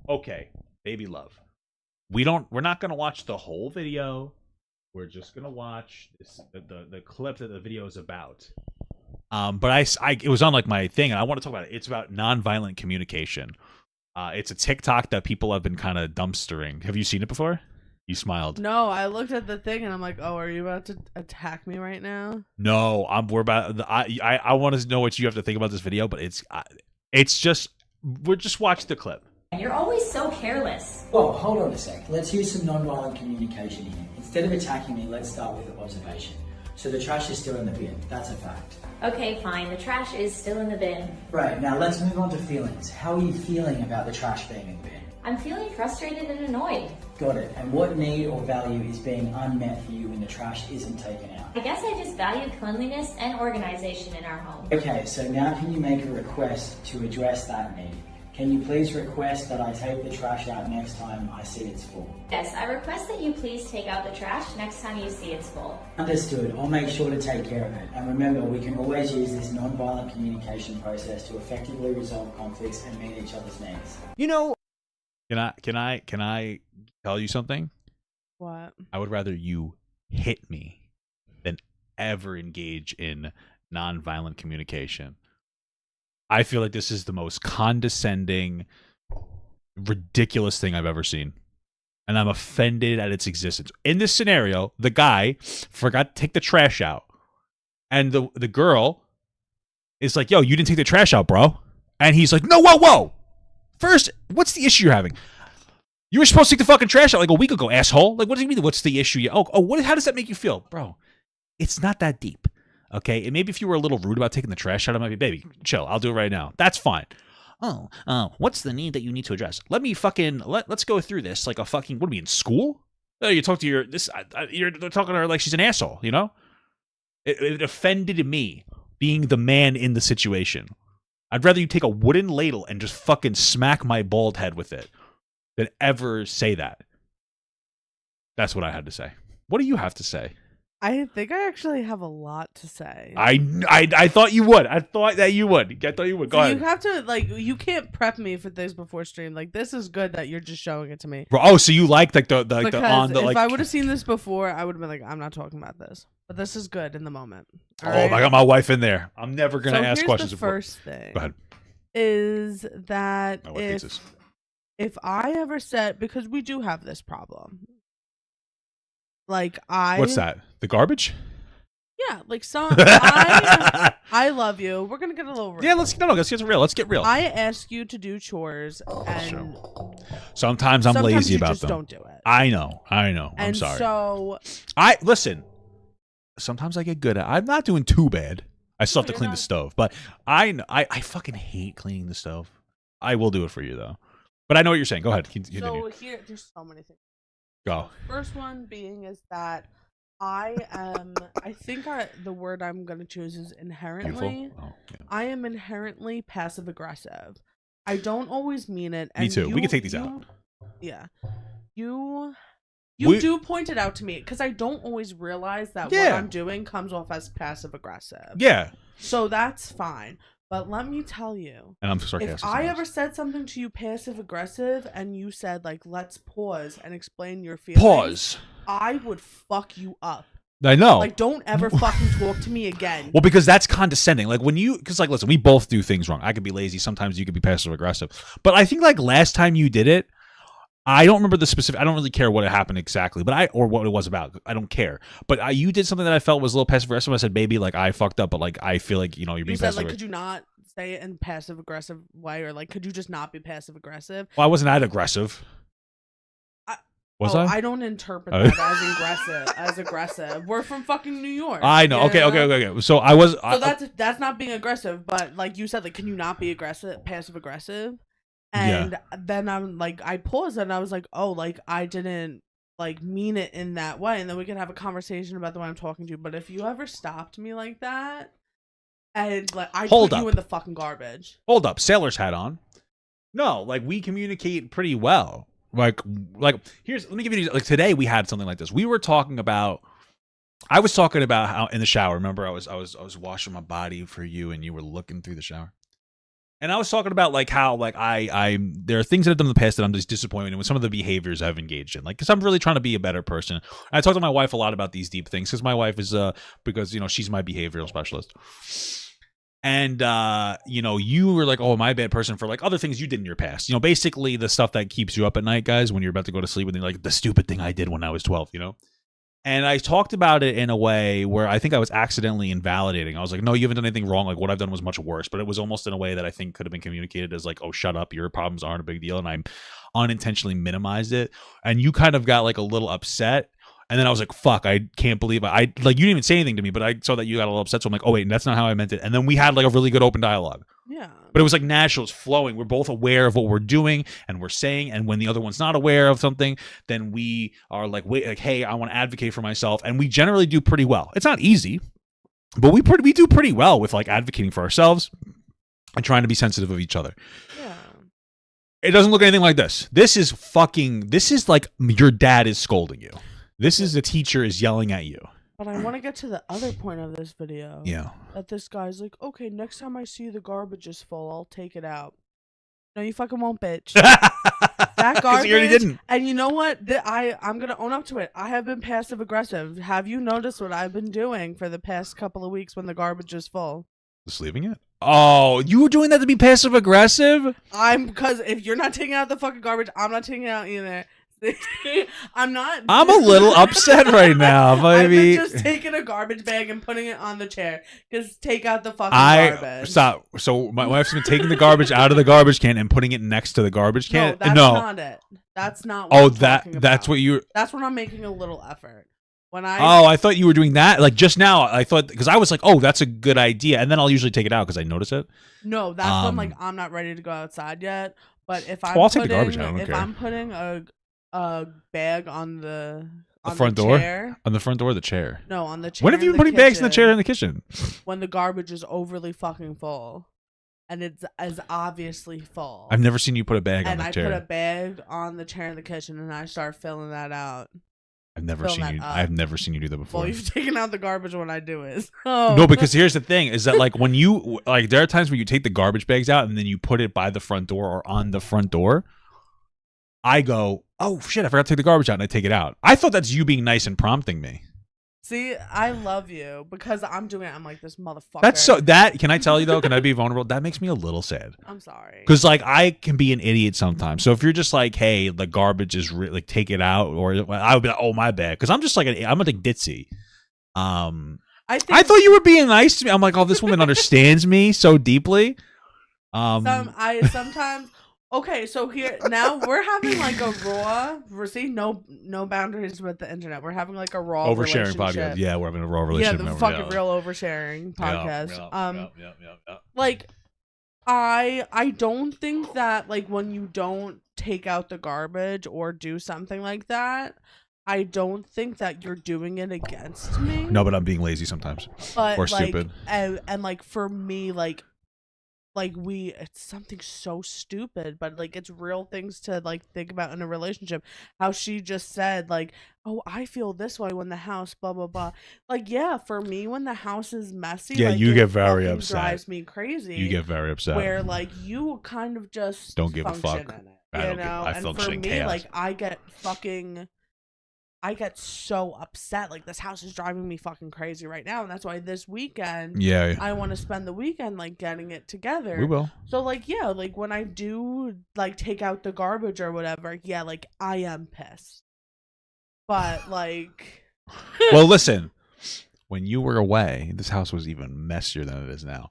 Okay, baby love. We're not gonna watch the whole video. We're just gonna watch the clip that the video is about. But it was on like my thing, and I want to talk about it. It's about nonviolent communication. It's a TikTok that people have been kind of dumpstering. Have you seen it before? You smiled. No, I looked at the thing and I'm like, oh, are you about to attack me right now? No, we're about. I want to know what you have to think about this video, but it's just we're just watch the clip. You're always so careless. Well, hold on a sec. Let's use some non-violent communication here. Instead of attacking me, let's start with observation. So the trash is still in the bin. That's a fact. Okay, fine. The trash is still in the bin. Right, now let's move on to feelings. How are you feeling about the trash being in the bin? I'm feeling frustrated and annoyed. Got it. And what need or value is being unmet for you when the trash isn't taken out? I guess I just value cleanliness and organization in our home. Okay, so now can you make a request to address that need? Can you please request that I take the trash out next time I see it's full? Yes, I request that you please take out the trash next time you see it's full. Understood. I'll make sure to take care of it. And remember, we can always use this non-violent communication process to effectively resolve conflicts and meet each other's needs. You know, can I tell you something? What? I would rather you hit me than ever engage in nonviolent communication. I feel like this is the most condescending, ridiculous thing I've ever seen. And I'm offended at its existence. In this scenario, the guy forgot to take the trash out. And the girl is like, yo, you didn't take the trash out, bro. And he's like, no, whoa. First, what's the issue you're having? You were supposed to take the fucking trash out like a week ago, asshole. Like, what do you mean, what's the issue? How does that make you feel? Bro, it's not that deep. Okay, and maybe if you were a little rude about taking the trash out, I might be, baby, chill. I'll do it right now. That's fine. What's the need that you need to address? Let's go through this like a fucking. What are we in school? Oh, you talk to you're talking to her like she's an asshole. You know, it offended me being the man in the situation. I'd rather you take a wooden ladle and just fucking smack my bald head with it than ever say that. That's what I had to say. What do you have to say? I think I actually have a lot to say. I thought you would. I thought that you would. I thought you would. Go ahead. You have to, you can't prep me for things before stream. Like, this is good that you're just showing it to me. Bro, oh, so you like the if I would have seen this before, I would have been like, I'm not talking about this. But this is good in the moment. All right? I got my wife in there. I'm never gonna ask questions. The first thing. Go ahead. Is that my wife hates this. If I ever said, because we do have this problem. What's that? The garbage? Yeah, I love you. We're gonna get a little real. Yeah, let's get real. Let's get real. I ask you to do chores, and sometimes I'm lazy you about just them. Don't do it. I know. And I'm sorry. So listen. Sometimes I get good at. I'm not doing too bad. I still have to clean the stove, but I fucking hate cleaning the stove. I will do it for you though. But I know what you're saying. Go ahead. Continue. So there's so many things. Go. First one being is that I think the word I'm going to choose is inherently. Oh, yeah. I am inherently passive aggressive. I don't always mean it. Me too. We can take these out. Yeah. You do point it out to me because I don't always realize that what I'm doing comes off as passive aggressive. Yeah. So that's fine. But let me tell you, and I'm sarcastic. If I ever said something to you passive aggressive and you said let's pause and explain your feelings, I would fuck you up. I know. Don't ever fucking talk to me again. Well, because that's condescending. Listen, we both do things wrong. I could be lazy. Sometimes you could be passive aggressive. But I think last time you did it, I don't remember the specific. I don't really care what it happened exactly, or what it was about. I don't care. But you did something that I felt was a little passive aggressive. I said, "Baby, I fucked up," but I feel like you're being passive. Could you not say it in passive aggressive way, or could you just not be passive aggressive? Well, I wasn't that aggressive. Was I? I don't interpret that as aggressive. We're from fucking New York. I know. Okay. So I was. So that's not being aggressive, but you said, can you not be aggressive, passive aggressive? And then I'm I paused and I was I didn't mean it in that way, and then we can have a conversation about the way I'm talking to you. But if you ever stopped me like that, and I put you in the fucking garbage. Hold up, sailor's hat on. No, we communicate pretty well. Let me give you today we had something like this. We were talking about. I was talking about how in the shower. Remember, I was washing my body for you, and you were looking through the shower. And I was talking about like how like I there are things that I've done in the past that I'm just disappointed in with some of the behaviors I've engaged in. Like, because I'm really trying to be a better person. And I talk to my wife a lot about these deep things because my wife is because she's my behavioral specialist. And you were like, oh, am I a bad person for like other things you did in your past? Basically the stuff that keeps you up at night, guys, when you're about to go to sleep, and you're like the stupid thing I did when I was 12, And I talked about it in a way where I think I was accidentally invalidating. I was like, no, you haven't done anything wrong. Like, what I've done was much worse. But it was almost in a way that I think could have been communicated as like, oh, shut up. Your problems aren't a big deal. And I unintentionally minimized it. And you kind of got like a little upset. And then I was like, fuck, I can't believe I like, you didn't even say anything to me, but I saw that you got a little upset. So I'm like, oh, wait, that's not how I meant it. And then we had like a really good open dialogue. Yeah. But it was like natural, it's flowing. We're both aware of what we're doing and we're saying. And when the other one's not aware of something, then we are like, wait, like, hey, I want to advocate for myself. And we generally do pretty well. It's not easy, but we do pretty well with like advocating for ourselves and trying to be sensitive of each other. Yeah. It doesn't look anything like this. This is like your dad is scolding you. This is the teacher is yelling at you. But I want to get to the other point of this video. Yeah. That this guy's like, okay, next time I see the garbage is full, I'll take it out. No, you fucking won't, bitch. That garbage. You already didn't. And you know what? I'm going to own up to it. I have been passive aggressive. Have you noticed what I've been doing for the past couple of weeks when the garbage is full? Just leaving it? Oh, you were doing that to be passive aggressive? Because if you're not taking out the fucking garbage, I'm not taking it out either. I'm a little upset right now. Maybe I'm just taking a garbage bag and putting it on the chair. Because take out the fucking garbage. Stop. So my wife's been taking the garbage out of the garbage can and putting it next to the garbage can. No, that's not it. That's not. What That's what you. That's when I'm making a little effort. I thought you were doing that. Like just now, I thought because I was like, oh, that's a good idea, and then I'll usually take it out because I notice it. No, that's when like I'm not ready to go outside yet. But if I'll take the garbage out. If I'm putting a bag on the front the door, chair, on the front door of the chair. No, on the chair. When have you been putting bags in the chair in the kitchen? When the garbage is overly fucking full, and it's as obviously full. I've never seen you put a bag on the chair. And I put a bag on the chair in the kitchen, and I start filling that out. I've never seen you do that before. Well, you've taken out the garbage when I do it. So. No, because here's the thing: is that like when you like, there are times where you take the garbage bags out and then you put it by the front door or on the front door. I go, oh shit, I forgot to take the garbage out, and I take it out. I thought that's you being nice and prompting me. See, I love you because I'm doing it. I'm like this motherfucker. That's so that can I tell you though? Can I be vulnerable? That makes me a little sad. I'm sorry. Because like I can be an idiot sometimes. So if you're just like, hey, the garbage is like take it out, or I would be like, oh my bad, because I'm just like I'm like ditzy. I thought you were being nice to me. I'm like, oh, this woman understands me so deeply. Sometimes. Okay, so here now we're having like a raw. No boundaries with the internet. We're having like a raw oversharing podcast. Yeah, we're having a raw relationship. Yeah, the fucking real oversharing podcast. Yeah. Like, I don't think that like when you don't take out the garbage or do something like that, I don't think that you're doing it against me. No, but I'm being lazy sometimes, or stupid. And like for me, like it's something so stupid, but like it's real things to like think about in a relationship. How she just said like, oh, I feel this way when the house blah blah blah. Like, yeah, for me when the house is messy, yeah, like, you get very upset. Drives me crazy. You get very upset. Where like you kind of just don't give a fuck. And for me, chaos. Like I get so upset. Like this house is driving me fucking crazy right now, and that's why this weekend, I want to spend the weekend like getting it together. We will. So like, yeah, like when I do like take out the garbage or whatever, yeah, like I am pissed. But like, well, listen, when you were away, this house was even messier than it is now.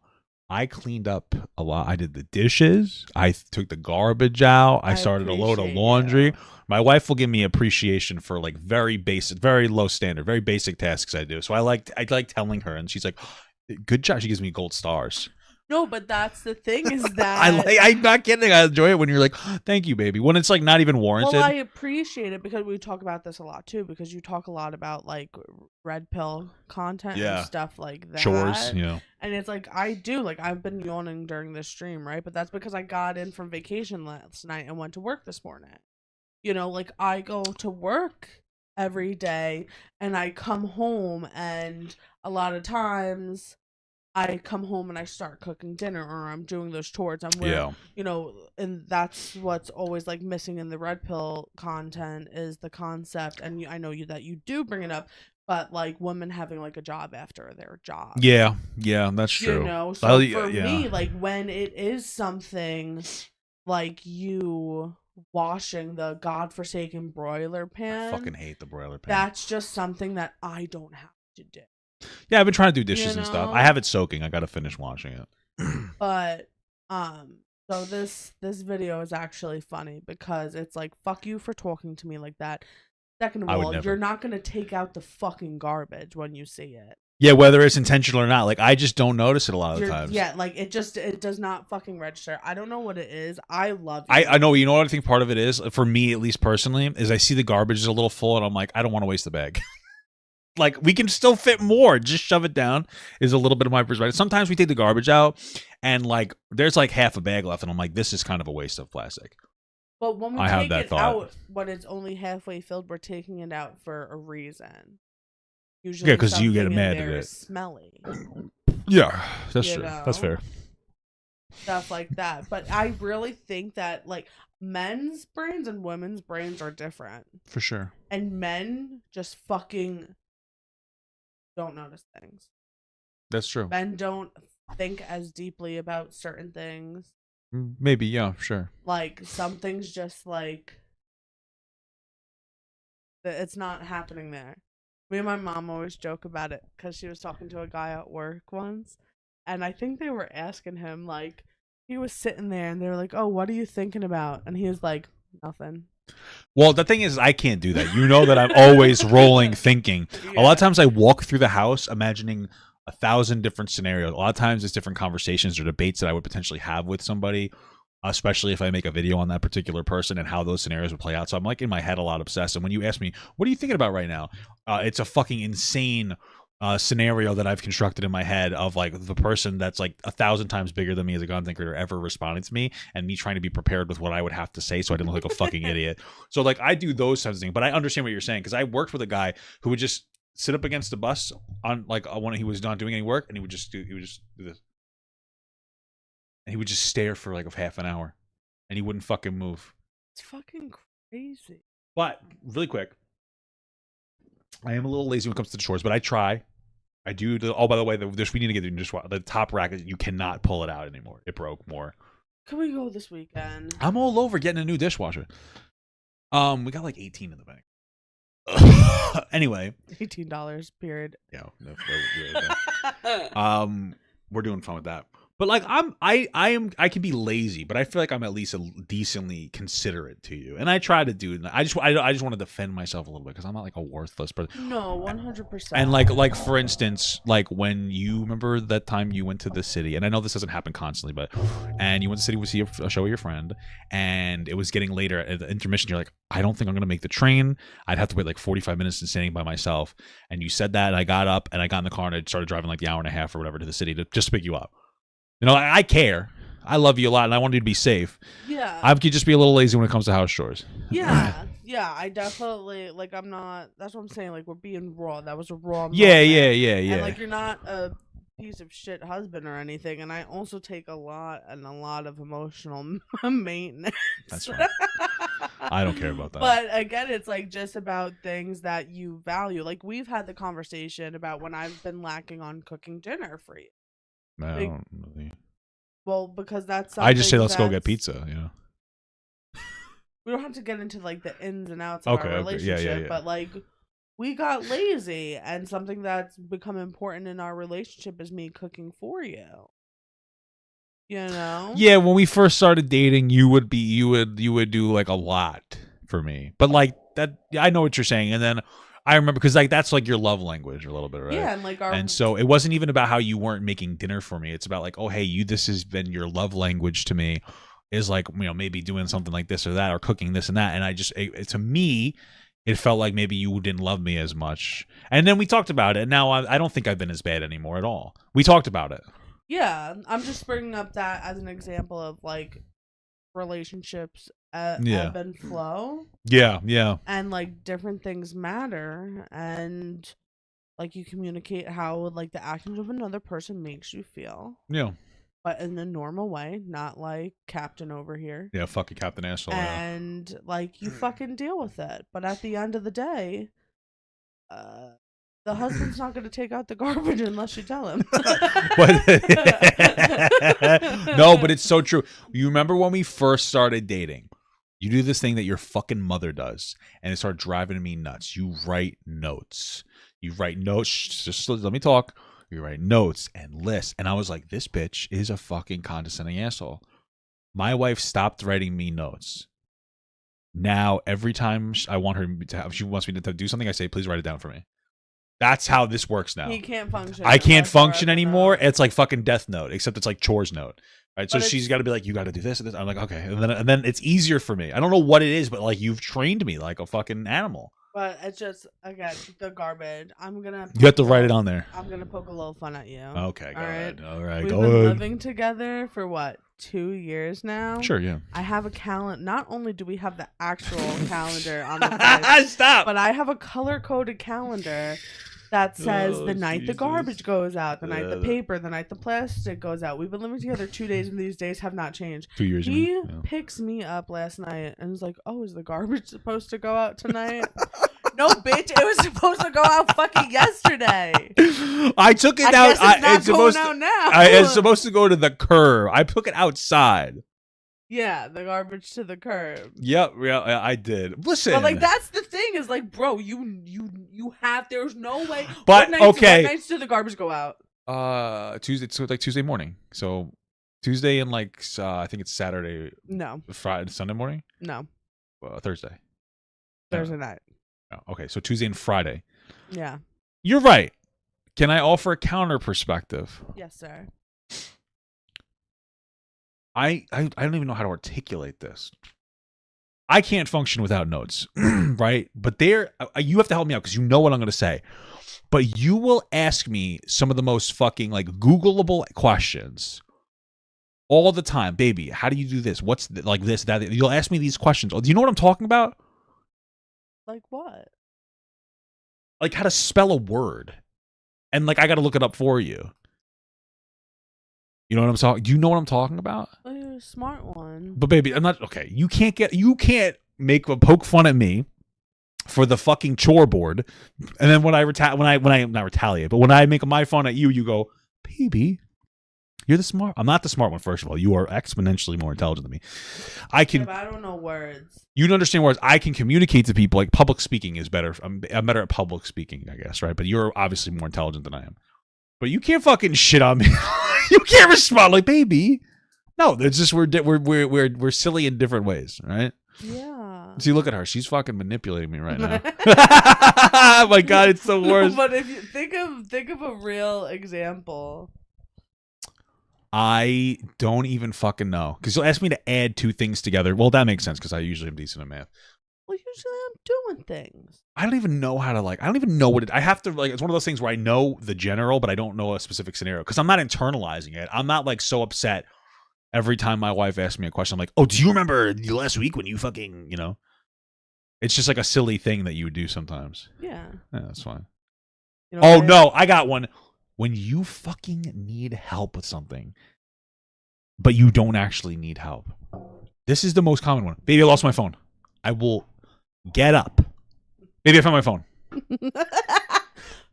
I cleaned up a lot. I did the dishes. I took the garbage out. I started a load of laundry. My wife will give me appreciation for like very basic, very low standard, very basic tasks I do. So I like telling her, and she's like, "Good job." She gives me gold stars. No, but that's the thing is that I'm not kidding. I enjoy it when you're like, "Thank you, baby." When it's like not even warranted. Well, I appreciate it because we talk about this a lot too. Because you talk a lot about like red pill content and stuff like that. Chores, And it's like I do. Like I've been yawning during this stream, right? But that's because I got in from vacation last night and went to work this morning. Like I go to work every day and I come home and a lot of times I come home and I start cooking dinner, or I'm doing those chores. I'm where, and that's what's always like missing in the red pill content is the concept. And I know that you do bring it up, but like women having like a job after their job. Yeah, that's true. So for me, like when it is something like you washing the godforsaken broiler pan, I fucking hate the broiler pan. That's just something that I don't have to do. Yeah, I've been trying to do dishes and stuff. I have it soaking. I got to finish washing it. But so this video is actually funny because it's like, fuck you for talking to me like that. Second of all, you're not gonna take out the fucking garbage when you see it. Yeah, whether it's intentional or not. Like, I just don't notice it a lot of times. Yeah, like it does not fucking register. I don't know what it is. I love it. I know. You know what I think part of it is, for me at least personally, is I see the garbage is a little full and I'm like, I don't want to waste the bag. Like, we can still fit more. Just shove it down is a little bit of my perspective. Sometimes we take the garbage out and like there's like half a bag left and I'm like, this is kind of a waste of plastic. But when we take it out when it's only halfway filled, we're taking it out for a reason. Usually because you get mad at it. Smelly. Yeah, that's true. That's fair. Stuff like that. But I really think that like men's brains and women's brains are different. For sure. And men just fucking don't notice things. That's true. Men don't think as deeply about certain things. Maybe, yeah, sure. Like some things just like it's not happening there. Me and my mom always joke about it because she was talking to a guy at work once, and I think they were asking him, like, he was sitting there and they were like, oh, what are you thinking about? And he was like, nothing. Well, the thing is, I can't do that. You know that I'm always rolling thinking. Yeah. A lot of times I walk through the house imagining 1,000 different scenarios. A lot of times it's different conversations or debates that I would potentially have with somebody, especially if I make a video on that particular person and how those scenarios would play out. So I'm like in my head a lot obsessed. And when you ask me, what are you thinking about right now? It's a fucking insane scenario that I've constructed in my head of like the person that's like 1,000 times bigger than me as a content creator ever responding to me, and me trying to be prepared with what I would have to say so I didn't look like a fucking idiot. So like I do those types of things, but I understand what you're saying because I worked with a guy who would just sit up against the bus on like when he was not doing any work, and he would just do this, and he would just stare for like a half an hour, and he wouldn't fucking move. It's fucking crazy. But really quick, I am a little lazy when it comes to the chores, but I try. I do. Oh, by the way, we need to get the top rack. You cannot pull it out anymore. It broke more. Can we go this weekend? I'm all over getting a new dishwasher. We got like 18 in the bank. Anyway, $18 period. Yeah. We're doing fun with that. But like I can be lazy, but I feel like I'm at least decently considerate to you, and I try to do. I just want to defend myself a little bit because I'm not like a worthless person. No, 100%. And like for instance, like when you remember that time you went to the city, and I know this doesn't happen constantly, but and you went to the city to see a show with your friend, and it was getting later at the intermission. You're like, I don't think I'm gonna make the train. I'd have to wait like 45 minutes and standing by myself. And you said that, and I got up and I got in the car and I started driving like the hour and a half or whatever to the city to just pick you up. You know, I care. I love you a lot, and I want you to be safe. Yeah. I could just be a little lazy when it comes to house chores. Yeah. Yeah, I definitely, like, I'm not, that's what I'm saying, like, we're being raw. That was a raw moment. Yeah. And, like, you're not a piece of shit husband or anything, and I also take a lot of emotional maintenance. That's right. I don't care about that. But, again, it's, like, just about things that you value. Like, we've had the conversation about when I've been lacking on cooking dinner for you. No, I don't really. Well, because that's I just say let's go get pizza, you know. We don't have to get into like the ins and outs of our relationship, yeah. But like we got lazy, and something that's become important in our relationship is me cooking for you. You know? Yeah, when we first started dating, you would do like a lot for me. But like that, I know what you're saying, and then I remember because like that's like your love language a little bit, right? Yeah, and like and so it wasn't even about how you weren't making dinner for me. It's about like, oh hey, this has been your love language to me, is like, you know, maybe doing something like this or that or cooking this and that. And I just to me, it felt like maybe you didn't love me as much. And then we talked about it. And now I don't think I've been as bad anymore at all. We talked about it. Yeah, I'm just bringing up that as an example of like relationships ebb and flow. Yeah. And like different things matter, and Like you communicate how like the actions of another person makes you feel. Yeah. But in a normal way, not like Captain over here. Yeah, fucking Captain Asshole. And like you fucking deal with it. But at the end of the day, the husband's not going to take out the garbage unless you tell him. No, but it's so true. You remember when we first started dating? You do this thing that your fucking mother does, and it started driving me nuts. You write notes. Just let me talk. You write notes and lists. And I was like, this bitch is a fucking condescending asshole. My wife stopped writing me notes. Now, every time I want her to have, she wants me to do something, I say, please write it down for me. That's how this works now. He can't function. I can't function anymore. It's like fucking Death Note, except it's like chores note. Right? So she's got to be like, you got to do this and this. I'm like, okay. And then it's easier for me. I don't know what it is, but like you've trained me like a fucking animal. But it's just, again, the garbage. You have to write it on there. I'm going to poke a little fun at you. Okay, go ahead. All right, We've go been ahead. living together for what, 2 years now? Sure, yeah. I have a calendar. Not only do we have the actual calendar on the fridge, Stop. but I have a color-coded calendar that says the night the garbage goes out, the night the paper, the night the plastic goes out. We've been living together 2 days, and these days have not changed. 2 years. He picks me up last night and was like, "Oh, is the garbage supposed to go out tonight?" No, bitch, it was supposed to go out fucking yesterday. I took it out. It's not going out now. It's supposed to go to the curb. I took it outside. Yeah, the garbage to the curb. Yep, yeah, I did. Listen, but like that's the thing is like, bro, you have. There's no way. But what nights do the garbage go out? Tuesday. So like Tuesday morning. So Tuesday and like I think it's Saturday. No. Friday, Sunday morning. No. Thursday. Thursday night. Oh, okay, so Tuesday and Friday. Yeah. You're right. Can I offer a counter perspective? Yes, sir. I don't even know how to articulate this. I can't function without notes, right? But you have to help me out because you know what I'm going to say. But you will ask me some of the most fucking like Googleable questions all the time. Baby, how do you do this? What's like this, that? You'll ask me these questions. Oh, do you know what I'm talking about? Like what? Like how to spell a word. And like I got to look it up for you. You know what I'm talking? Do you know what I'm talking about? Oh, you're a smart one. But baby, I'm not okay. You can't poke fun at me for the fucking chore board, and then when I not retaliate, but when I make my fun at you, you go, baby, you're the smart. I'm not the smart one. First of all, you are exponentially more intelligent than me. I but I don't know words. You don't understand words. I can communicate to people. Like public speaking is better. I'm better at public speaking, I guess, right? But you're obviously more intelligent than I am. But you can't fucking shit on me. You can't respond like, baby. No, it's just we're silly in different ways, right? Yeah. See, look at her. She's fucking manipulating me right now. Oh my God, it's the worst. But if you think of a real example. I don't even fucking know. Because you'll ask me to add two things together. Well, that makes sense because I usually am decent at math. Well, usually I'm doing things. I don't even know how to I don't even know what I have to it's one of those things where I know the general, but I don't know a specific scenario because I'm not internalizing it. I'm not like so upset every time my wife asks me a question. I'm like, oh, do you remember last week when you fucking, you know? It's just like a silly thing that you would do sometimes. Yeah. Yeah, that's fine. You know no, I got one. When you fucking need help with something, but you don't actually need help. This is the most common one. Baby, I lost my phone. I will get up. Maybe I found my phone.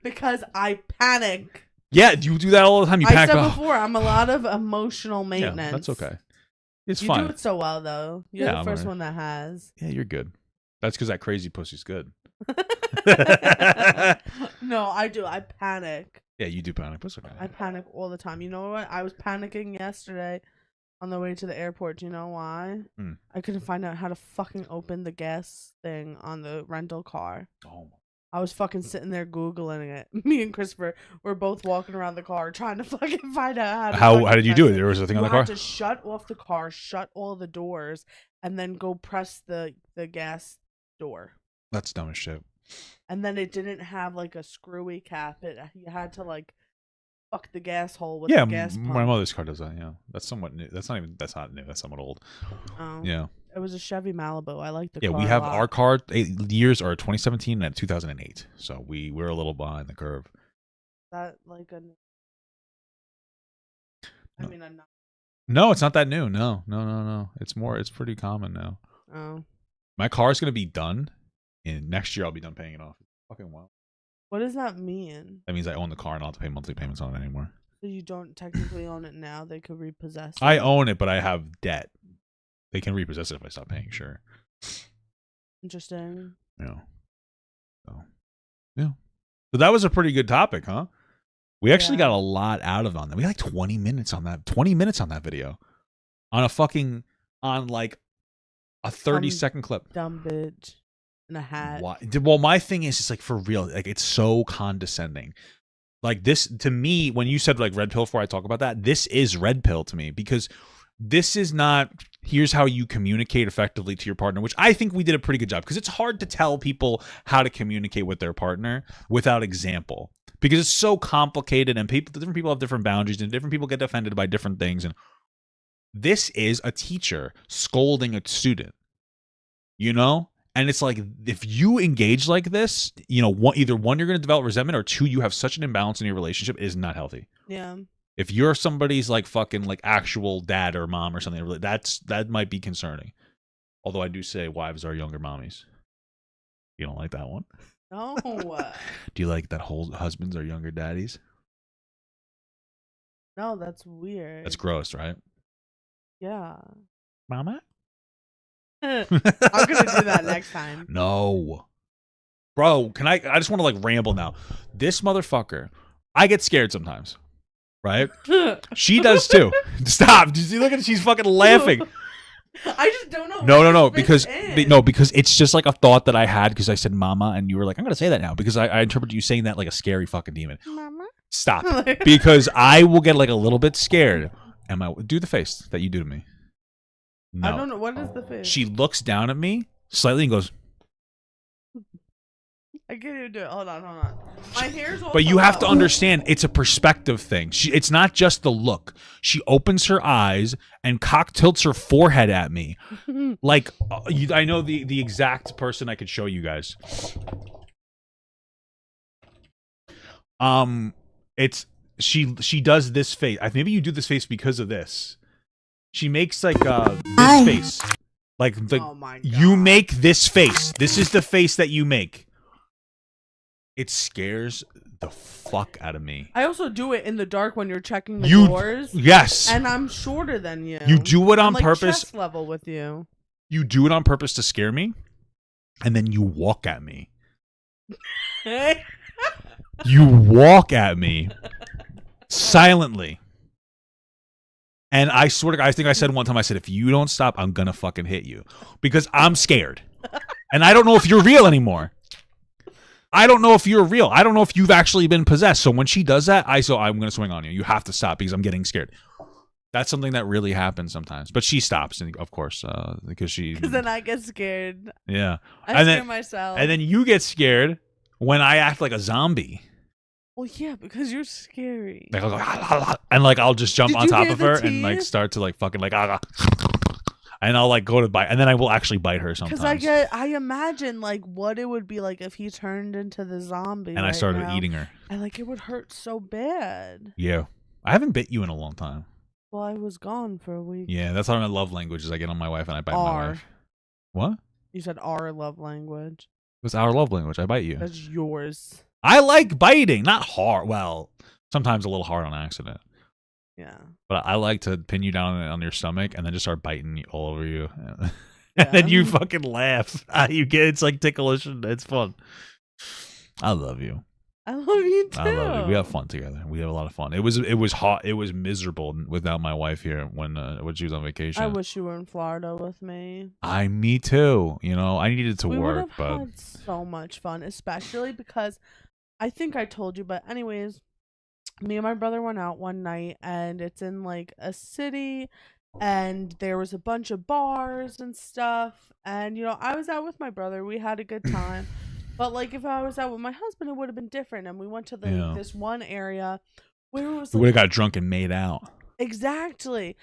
Because I panic. Yeah, you do that all the time. You panic. I said before, I'm a lot of emotional maintenance. Yeah, that's okay. It's you fine. You do it so well, though. You're the first one that has. Yeah, you're good. That's because that crazy pussy's good. No, I do. I panic. Yeah, you do panic. That's okay. I panic all the time. You know what? I was panicking yesterday on the way to the airport. Do you know why? I couldn't find out how to fucking open the gas thing on the rental car. Oh. I was fucking sitting there Googling it. Me and Christopher were both walking around the car trying to fucking find out how did you do it? There was a thing on the car? You had to shut off the car, shut all the doors, and then go press the gas door. That's dumb as shit. And then it didn't have like a screwy cap. You had to like fuck the gas hole with the gas pump. My mother's car does that. Yeah, that's somewhat new. That's not new. That's somewhat old. Oh. Yeah. It was a Chevy Malibu. I like the Yeah, car we a have lot. our car years are 2017 and 2008. So we're a little behind the curve. That like a. I mean, I'm not. No, it's not that new. No. It's pretty common now. Oh. My car is going to be done, and next year I'll be done paying it off. Fucking wow. What does that mean? That means I own the car and I don't have to pay monthly payments on it anymore. So you don't technically own it now. They could repossess it. I own it, but I have debt. They can repossess it if I stop paying, sure. Interesting. Yeah. So, yeah. So that was a pretty good topic, huh? We actually got a lot out of it on that. We had like 20 minutes on that. 20 minutes on that video. On like a 30-second clip. Dumb bitch in a hat. Why? Well, my thing is, it's like, for real, like, it's so condescending. Like, this, to me, when you said like red pill before I talk about that, this is red pill to me, because this is not, here's how you communicate effectively to your partner, which I think we did a pretty good job, because it's hard to tell people how to communicate with their partner without example, because it's so complicated, and different people have different boundaries, and different people get offended by different things. And this is a teacher scolding a student, you know? And it's like, if you engage like this, you know, either one, you're going to develop resentment, or two, you have such an imbalance in your relationship. It is not healthy. Yeah. If you're somebody's like fucking like actual dad or mom or something, that might be concerning. Although I do say wives are younger mommies. You don't like that one? No. Do you like that whole husbands are younger daddies? No, that's weird. That's gross, right? Yeah. Mama? I'm gonna do that next time. No. Bro, I just want to like ramble now. This motherfucker, I get scared sometimes. Right? She does too. Stop. Did you look at it? She's fucking laughing. I just don't know. No, because it's just like a thought that I had, because I said mama and you were like, I'm gonna say that now, because I interpret you saying that like a scary fucking demon. Mama? Stop. Because I will get like a little bit scared. Do the face that you do to me. No. I don't know. What is the face? She looks down at me slightly and goes, I can't even do it. Hold on. My hair's all. but you have to understand, it's a perspective thing. It's not just the look. She opens her eyes and cock tilts her forehead at me. Like, I know the exact person I could show you guys. She does this face. Maybe you do this face because of this. She makes like this face. Like oh my God. You make this face. This is the face that you make. It scares the fuck out of me. I also do it in the dark when you're checking the doors. Yes. And I'm shorter than you. You do it on I'm purpose. Chest level with you. You do it on purpose to scare me, and then you walk at me. You walk at me silently. And I swear to God, I think I said one time, I said, if you don't stop, I'm gonna fucking hit you. Because I'm scared. And I don't know if you're real anymore. I don't know if you're real. I don't know if you've actually been possessed. So when she does that, I'm going to swing on you. You have to stop, because I'm getting scared. That's something that really happens sometimes. But she stops, and of course, because then I get scared. Yeah. I scare myself. And then you get scared when I act like a zombie. Well, yeah, because you're scary. Like, I'll go, and like I'll just jump on top of her and like start to like fucking like and I'll like go to bite, and then I will actually bite her sometimes. Because I imagine like what it would be like if he turned into the zombie. And I started eating her. And like it would hurt so bad. Yeah, I haven't bit you in a long time. Well, I was gone for a week. Yeah, that's how my love language is. I get on my wife and I bite my wife. What? You said our love language. It's our love language. I bite you. That's yours. I like biting, not hard. Well, sometimes a little hard on accident. Yeah. But I like to pin you down on your stomach and then just start biting all over you. And then you fucking laugh. It's like ticklish and it's fun. I love you. I love you too. I love you. We have fun together. We have a lot of fun. It was hot. It was miserable without my wife here when she was on vacation. I wish you were in Florida with me. Me too. You know, I needed to we work, would but have had so much fun, especially because I think I told you, but anyways, me and my brother went out one night, and it's in like a city, and there was a bunch of bars and stuff, and you know, I was out with my brother. We had a good time. But like if I was out with my husband, it would have been different. And we went to this one area where it was we would have got drunk and made out. Exactly.